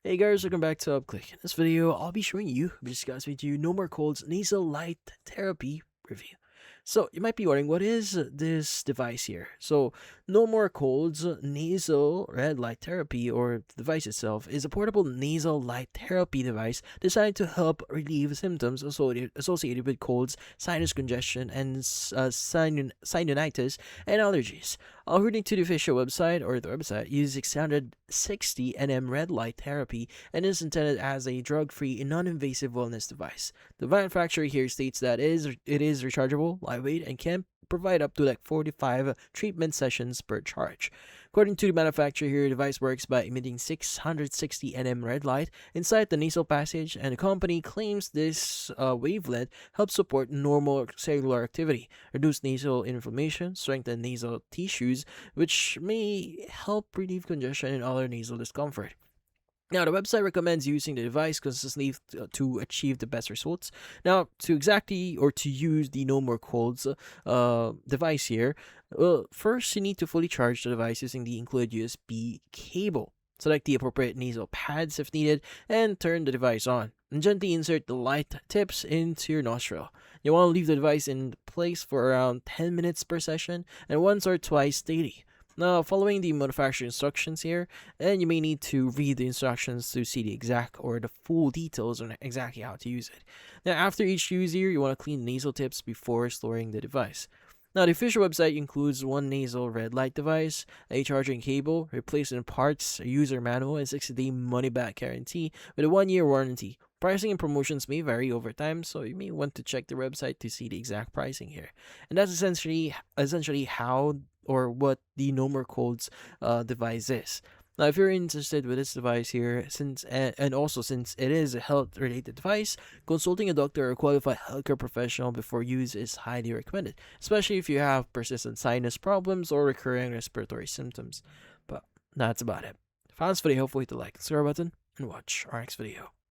Hey guys, welcome back to UpClick. In this video, I'll be showing you, discuss with you NoMoreColds Nasal Light Therapy review. So you might be wondering, what is this device here? So NoMoreColds Nasal Red Light Therapy, or the device itself, is a portable nasal light therapy device designed to help relieve symptoms associated with colds, sinus congestion, and sinusitis and allergies. According to the official website, or the website, uses 660 nm red light therapy and is intended as a drug-free and non-invasive wellness device. The manufacturer here states that it is rechargeable, lightweight, and can provide up to like 45 treatment sessions per charge. According to the manufacturer here, the device works by emitting 660 nm red light inside the nasal passage, and the company claims this wavelength helps support normal cellular activity, reduce nasal inflammation, strengthen nasal tissues, which may help relieve congestion and other nasal discomfort. Now, the website recommends using the device consistently to achieve the best results. Now, to use the No More Colds device here, well, first you need to fully charge the device using the included USB cable. Select the appropriate nasal pads if needed and turn the device on. And gently insert the light tips into your nostril. You want to leave the device in place for around 10 minutes per session and once or twice daily. Now, following the manufacturer instructions here, and you may need to read the instructions to see the exact or the full details on exactly how to use it. Now, after each use here, you want to clean the nasal tips before storing the device. Now, the official website includes one nasal red light device, a charging cable, replacement parts, a user manual, and 60-day money-back guarantee with a 1-year warranty. Pricing and promotions may vary over time, so you may want to check the website to see the exact pricing here. And that's essentially how or what the No More Colds device is. Now, if you're interested with this device here, and also since it is a health-related device, consulting a doctor or a qualified healthcare professional before use is highly recommended, especially if you have persistent sinus problems or recurring respiratory symptoms. But that's about it. If you found this video helpful, hit the like and subscribe button, and watch our next video.